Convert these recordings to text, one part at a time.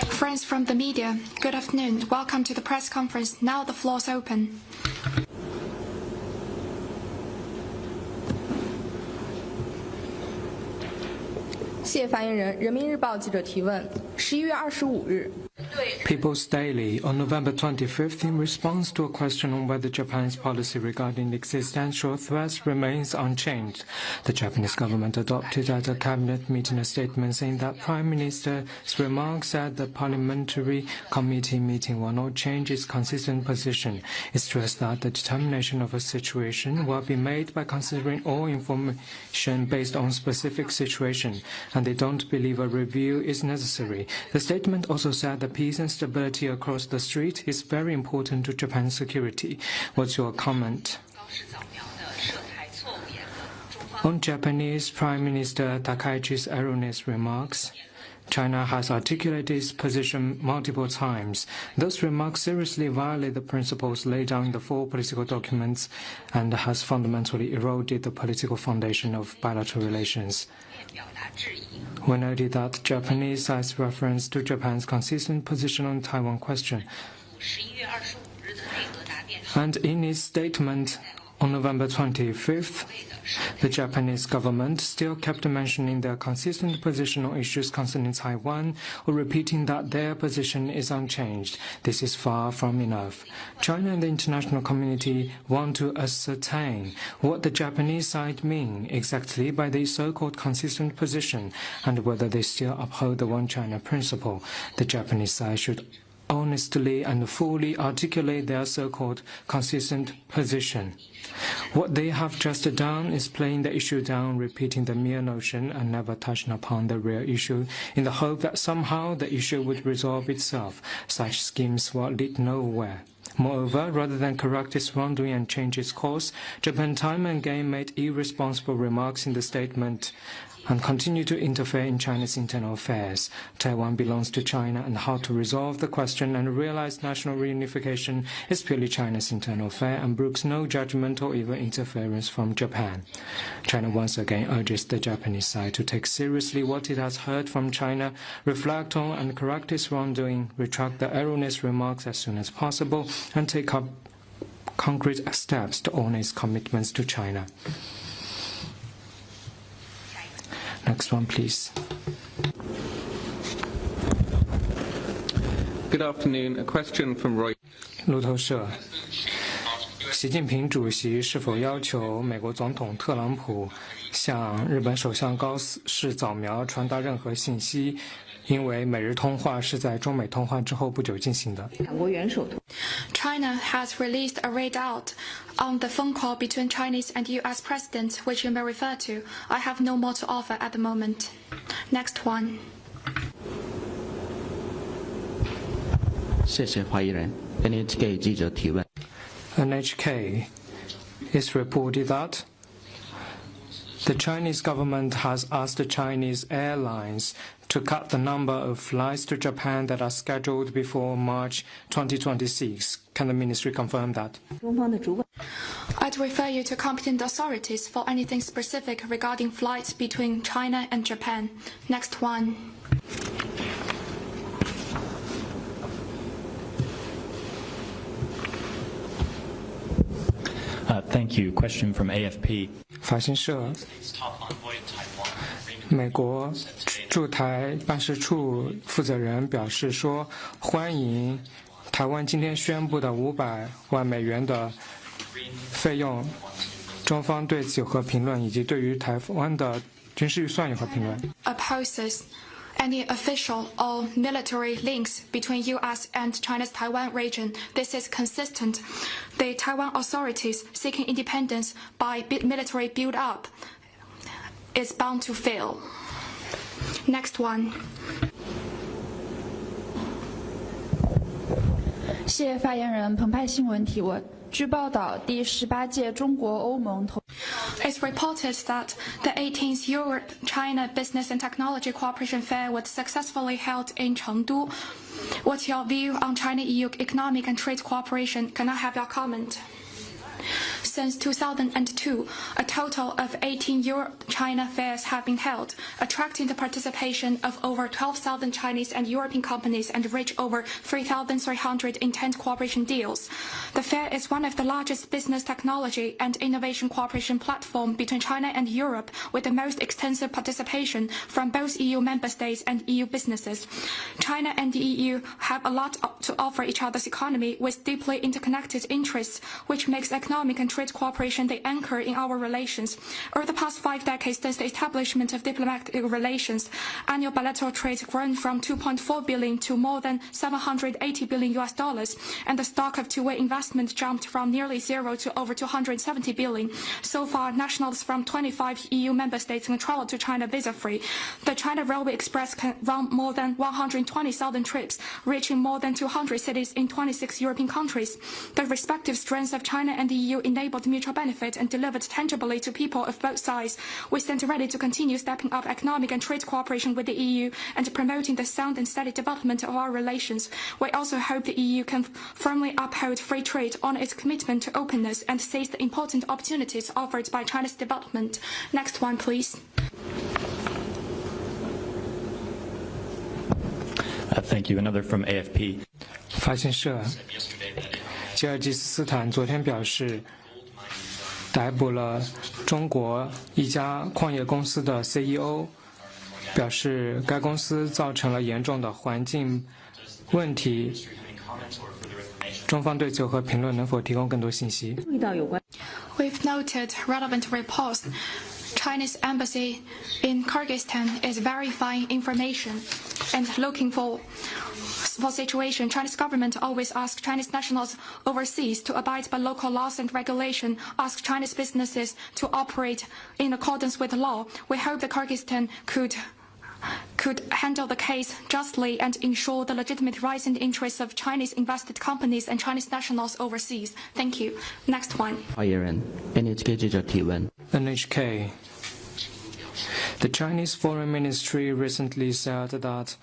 Friends from the media, good afternoon. Welcome to the press conference. Now the floor is open. 谢发言人，人民日报记者提问：11月25日。 People's Daily on November 25th in response to a question on whether Japan's policy regarding existential threats remains unchanged. The Japanese government adopted at a cabinet meeting a statement saying that Prime Minister's remarks at the parliamentary committee meeting will not change its consistent position. It stressed that the determination of a situation will be made by considering all information based on specific situation, and they don't believe a review is necessary. The statement also said that peace and stability across the street is very important to Japan's security. What's your comment? On Japanese Prime Minister Takaichi's erroneous remarks, China has articulated its position multiple times. Those remarks seriously violate the principles laid down in the four political documents and has fundamentally eroded the political foundation of bilateral relations. We noted that Japanese side's reference to Japan's consistent position on the Taiwan question. And in its statement on November 25th, the Japanese government still kept mentioning their consistent position on issues concerning Taiwan or repeating that their position is unchanged. This is far from enough. China and the international community want to ascertain what the Japanese side mean exactly by the so-called consistent position and whether they still uphold the One China principle. The Japanese side should honestly and fully articulate their so-called consistent position. What they have just done is playing the issue down, repeating the mere notion and never touching upon the real issue in the hope that somehow the issue would resolve itself. Such schemes will lead nowhere. Moreover, rather than correct its wrongdoing and change its course, Japan time and again made irresponsible remarks in the statement and continue to interfere in China's internal affairs. Taiwan belongs to China, and how to resolve the question and realize national reunification is purely China's internal affair and brooks no judgment or even interference from Japan. China once again urges the Japanese side to take seriously what it has heard from China, reflect on and correct its wrongdoing, retract the erroneous remarks as soon as possible, and take up concrete steps to honor its commitments to China. Next one, please. Good afternoon. A question from Roy. 路透社，习近平主席是否要求美国总统特朗普向日本首相高市早苗传达任何信息？因为美日通话是在中美通话之后不久进行的。China has released a readout on the phone call between Chinese and U.S. presidents, which you may refer to. I have no more to offer at the moment. Next one. 谢谢发言人。NHK 记者提问。NHK is reported that the Chinese government has asked the Chinese airlines to cut the number of flights to Japan that are scheduled before March 2026. Can the ministry confirm that? I'd refer you to competent authorities for anything specific regarding flights between China and Japan. Next one. Thank you. Question from AFP. 法新社，美国驻台办事处负责人表示说，欢迎台湾今天宣布的500万美元的费用，中方对此有何评论，以及对于台湾的军事预算有何评论？ Opposes any official or military links between U.S. and China's Taiwan region. This is consistent. The Taiwan authorities seeking independence by military build-up is bound to fail. Next one. 谢发言人澎湃新闻提问。据报道，第18届中国欧盟投 It's reported that the 18th Europe-China Business and Technology Cooperation Fair was successfully held in Chengdu. What's your view on China-EU economic and trade cooperation? Can I have your comment? Since 2002, a total of 18 Euro-China fairs have been held, attracting the participation of over 12,000 Chinese and European companies and reach over 3,300 intent cooperation deals. The fair is one of the largest business technology and innovation cooperation platform between China and Europe, with the most extensive participation from both EU member states and EU businesses. China and the EU have a lot to offer each other's economy with deeply interconnected interests, which makes economic and trade cooperation the anchor in our relations. Over the past 5 decades since the establishment of diplomatic relations, annual bilateral trade grown from 2.4 billion to more than 780 billion US dollars, and the stock of two-way investment jumped from nearly zero to over 270 billion. So far, nationals from 25 EU member states can travel to China visa-free. The China Railway Express can run more than 120,000 trips, reaching more than 200 cities in 26 European countries. The respective strengths of China and the EU enabled mutual benefit and delivered tangibly to people of both sides. We stand ready to continue stepping up economic and trade cooperation with the EU and promoting the sound and steady development of our relations. We also hope the EU can firmly uphold free trade, honor its commitment to openness, and seize the important opportunities offered by China's development. Next one, please. Thank you. Another from AFP. 法新社，吉尔吉斯斯坦昨天表示，逮捕了中国一家矿业公司的 CEO， 表示该公司造成了严重的环境问题。中方对此有何评论？能否提供更多信息？ We've noted relevant reports. Chinese embassy in Kyrgyzstan is verifying information and looking for situation. Chinese government always asks Chinese nationals overseas to abide by local laws and regulation, ask Chinese businesses to operate in accordance with the law. We hope that Kyrgyzstan could handle the case justly and ensure the legitimate rights and interests of Chinese invested companies and Chinese nationals overseas. Thank you. Next one. 发言人 NHK 记者提问。 NHK. The Chinese Foreign Ministry recently said that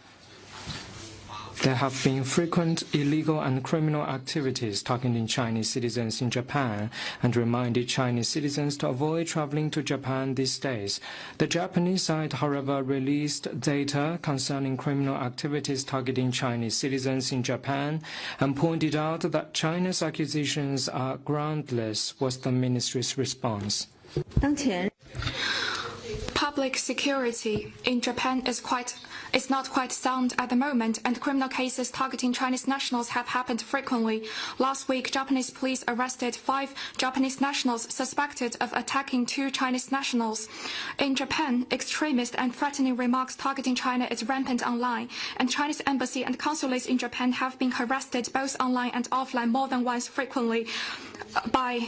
there have been frequent illegal and criminal activities targeting Chinese citizens in Japan and reminded Chinese citizens to avoid traveling to Japan these days. The Japanese side, however, released data concerning criminal activities targeting Chinese citizens in Japan and pointed out that China's accusations are groundless. What's the ministry's response? Public security in Japan is not quite sound at the moment, and criminal cases targeting Chinese nationals have happened frequently. Last week, Japanese police arrested 5 Japanese nationals suspected of attacking 2 Chinese nationals. In Japan, extremist and threatening remarks targeting China is rampant online, and Chinese embassy and consulates in Japan have been harassed both online and offline more than once frequently by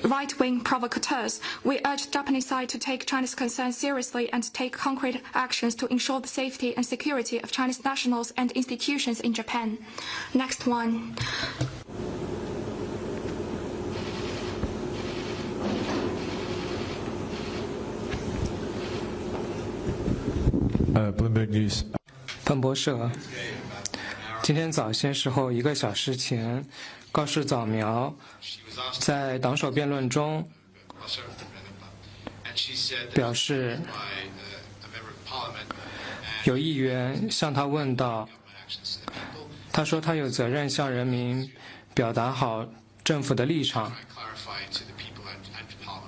right-wing provocateurs. We urge Japanese side to take China's concerns seriously and take concrete actions to ensure the safety and security of Chinese nationals and institutions in Japan. Next one. Bloomberg News. 彭博社，今天早些时候1个小时前，告示早苗在党首辩论中表示，有议员向他问到，他说他有责任向人民表达好政府的立场，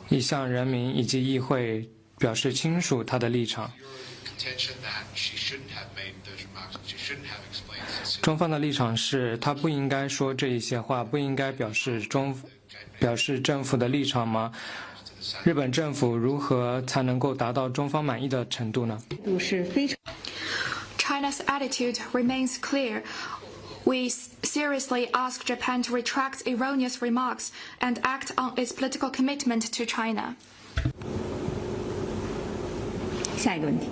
以向人民以及议会表示清楚他的立场。中方的立场是，他不应该说这一些话，不应该表示政府的立场吗？日本政府如何才能够达到中方满意的程度呢？ China's attitude remains clear. We seriously ask Japan to retract erroneous remarks and act on its political commitment to China. 下一个问题。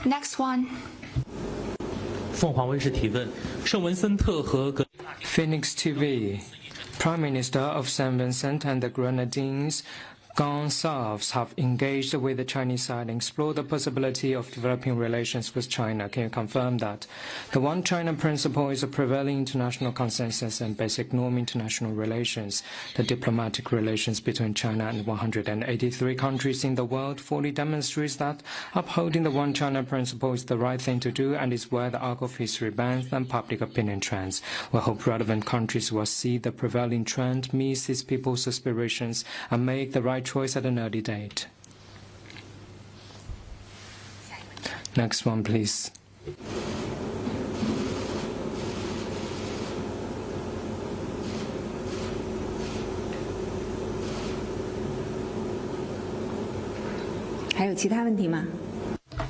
Next one. 凤凰卫视提问：圣文森特和格 Phoenix TV. Prime Minister of St. Vincent and the Grenadines themselves have engaged with the Chinese side and explored the possibility of developing relations with China. Can you confirm that the One China principle is a prevailing international consensus and basic norm in international relations? The diplomatic relations between China and 183 countries in the world fully demonstrates that upholding the One China principle is the right thing to do and is where the arc of history bends and public opinion trends. We hope relevant countries will see the prevailing trend, meet these people's aspirations, and make the right choice at an early date. Next one, please.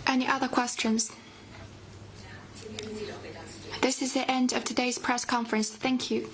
Any other questions? This is the end of today's press conference. Thank you.